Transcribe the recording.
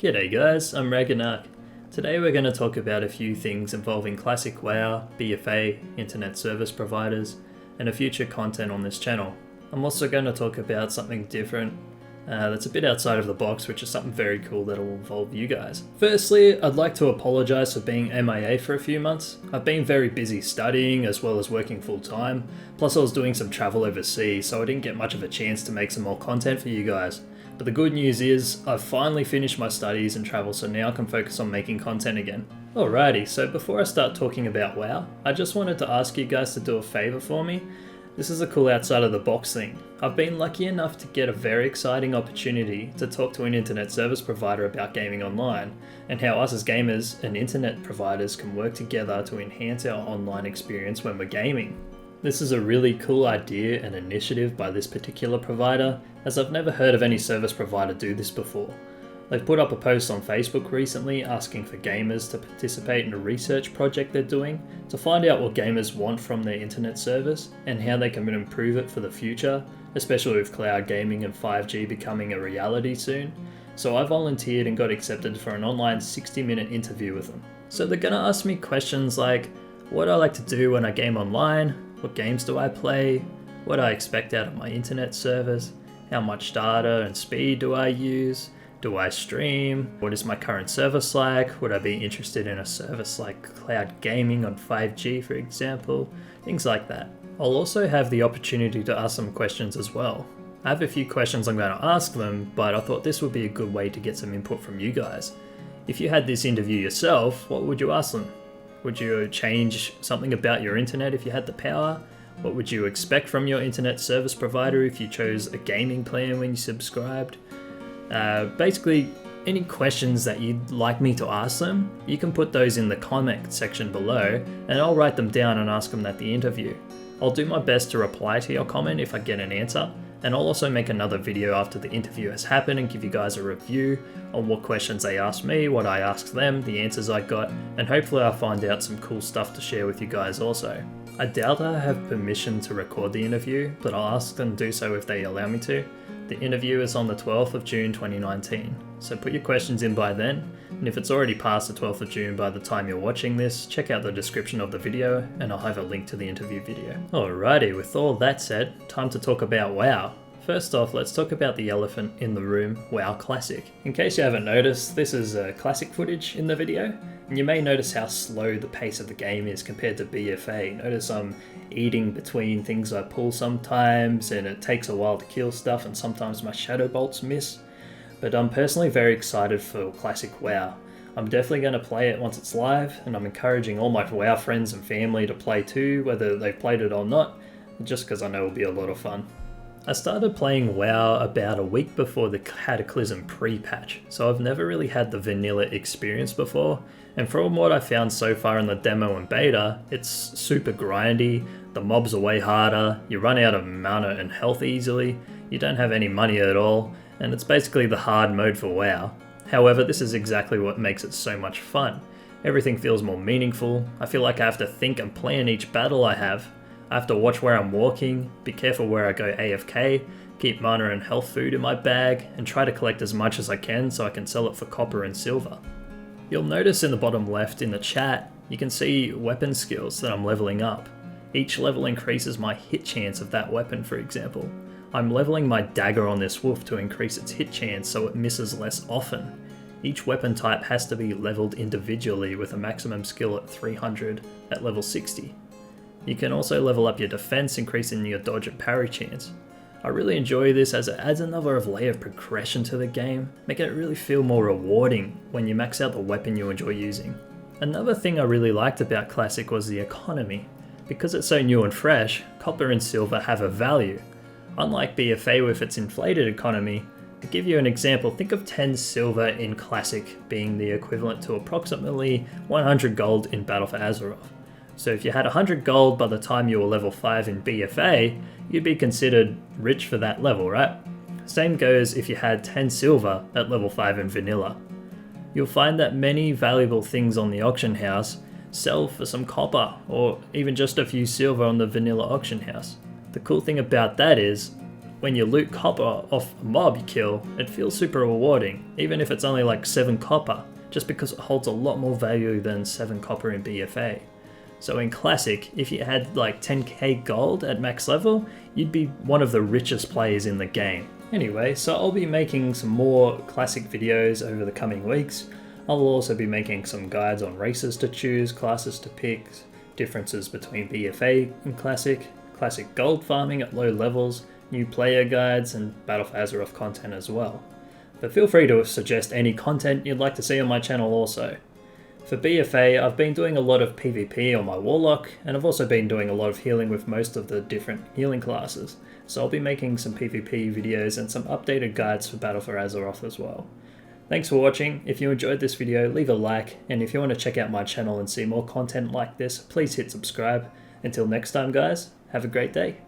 G'day guys, I'm Raganak. Today we're going to talk about a few things involving classic WoW, BFA, internet service providers, and a future content on this channel. I'm also going to talk about something different that's a bit outside of the box, which is something very cool that will involve you guys. Firstly, I'd like to apologise for being MIA for a few months. I've been very busy studying as well as working full time, plus I was doing some travel overseas, so I didn't get much of a chance to make some more content for you guys. But the good news is, I've finally finished my studies and travel, so now I can focus on making content again. Alrighty, so before I start talking about WoW, I just wanted to ask you guys to do a favour for me. This is a cool outside of the box thing. I've been lucky enough to get a very exciting opportunity to talk to an internet service provider about gaming online, and how us as gamers and internet providers can work together to enhance our online experience when we're gaming. This is a really cool idea and initiative by this particular provider, as I've never heard of any service provider do this before. They've put up a post on Facebook recently asking for gamers to participate in a research project they're doing to find out what gamers want from their internet service and how they can improve it for the future, especially with cloud gaming and 5G becoming a reality soon. So I volunteered and got accepted for an online 60-minute interview with them. So they're gonna ask me questions like, what I like to do when I game online, what games do I play, what I expect out of my internet service, how much data and speed do I use, do I stream, what is my current service like, would I be interested in a service like cloud gaming on 5G for example, things like that. I'll also have the opportunity to ask some questions as well. I have a few questions I'm going to ask them, but I thought this would be a good way to get some input from you guys. If you had this interview yourself, what would you ask them? Would you change something about your internet if you had the power? What would you expect from your internet service provider if you chose a gaming plan when you subscribed? Basically, any questions that you'd like me to ask them, you can put those in the comment section below and I'll write them down and ask them at the interview. I'll do my best to reply to your comment if I get an answer, and I'll also make another video after the interview has happened and give you guys a review on what questions they asked me, what I asked them, the answers I got, and hopefully I'll find out some cool stuff to share with you guys also. I doubt I have permission to record the interview, but I'll ask them to do so if they allow me to. The interview is on the 12th of June 2019, so put your questions in by then, and if it's already past the 12th of June by the time you're watching this, check out the description of the video and I'll have a link to the interview video. Alrighty, with all that said, time to talk about WoW. First off, let's talk about the elephant in the room, WoW Classic. In case you haven't noticed, this is classic footage in the video, and you may notice how slow the pace of the game is compared to BFA. Notice I'm eating between things I pull sometimes, and it takes a while to kill stuff, and sometimes my shadow bolts miss. But I'm personally very excited for classic WoW. I'm definitely going to play it once it's live, and I'm encouraging all my WoW friends and family to play too, whether they've played it or not, just because I know it'll be a lot of fun. I started playing WoW about a week before the Cataclysm pre-patch, so I've never really had the vanilla experience before, and from what I found so far in the demo and beta, it's super grindy, the mobs are way harder, you run out of mana and health easily, you don't have any money at all, and it's basically the hard mode for WoW. However, this is exactly what makes it so much fun. Everything feels more meaningful, I feel like I have to think and plan each battle I have to watch where I'm walking, be careful where I go AFK, keep mana and health food in my bag, and try to collect as much as I can so I can sell it for copper and silver. You'll notice in the bottom left in the chat, you can see weapon skills that I'm leveling up. Each level increases my hit chance of that weapon, for example. I'm leveling my dagger on this wolf to increase its hit chance so it misses less often. Each weapon type has to be leveled individually with a maximum skill at 300 at level 60. You can also level up your defense, increasing your dodge and parry chance. I really enjoy this as it adds another layer of progression to the game, making it really feel more rewarding when you max out the weapon you enjoy using. Another thing I really liked about Classic was the economy. Because it's so new and fresh, copper and silver have a value. Unlike BFA with its inflated economy, to give you an example, think of 10 silver in Classic being the equivalent to approximately 100 gold in Battle for Azeroth. So if you had 100 gold by the time you were level 5 in BFA, you'd be considered rich for that level, right? Same goes if you had 10 silver at level 5 in vanilla. You'll find that many valuable things on the auction house sell for some copper, or even just a few silver on the vanilla auction house. The cool thing about that is, when you loot copper off a mob you kill, it feels super rewarding, even if it's only like 7 copper, just because it holds a lot more value than 7 copper in BFA. So in Classic, if you had like 10k gold at max level, you'd be one of the richest players in the game. Anyway, so I'll be making some more Classic videos over the coming weeks. I'll also be making some guides on races to choose, classes to pick, differences between BFA and Classic, Classic gold farming at low levels, new player guides, and Battle for Azeroth content as well. But feel free to suggest any content you'd like to see on my channel also. For BFA, I've been doing a lot of PvP on my Warlock, and I've also been doing a lot of healing with most of the different healing classes, so I'll be making some PvP videos and some updated guides for Battle for Azeroth as well. Thanks for watching. If you enjoyed this video, leave a like, and if you want to check out my channel and see more content like this, please hit subscribe. Until next time guys, have a great day.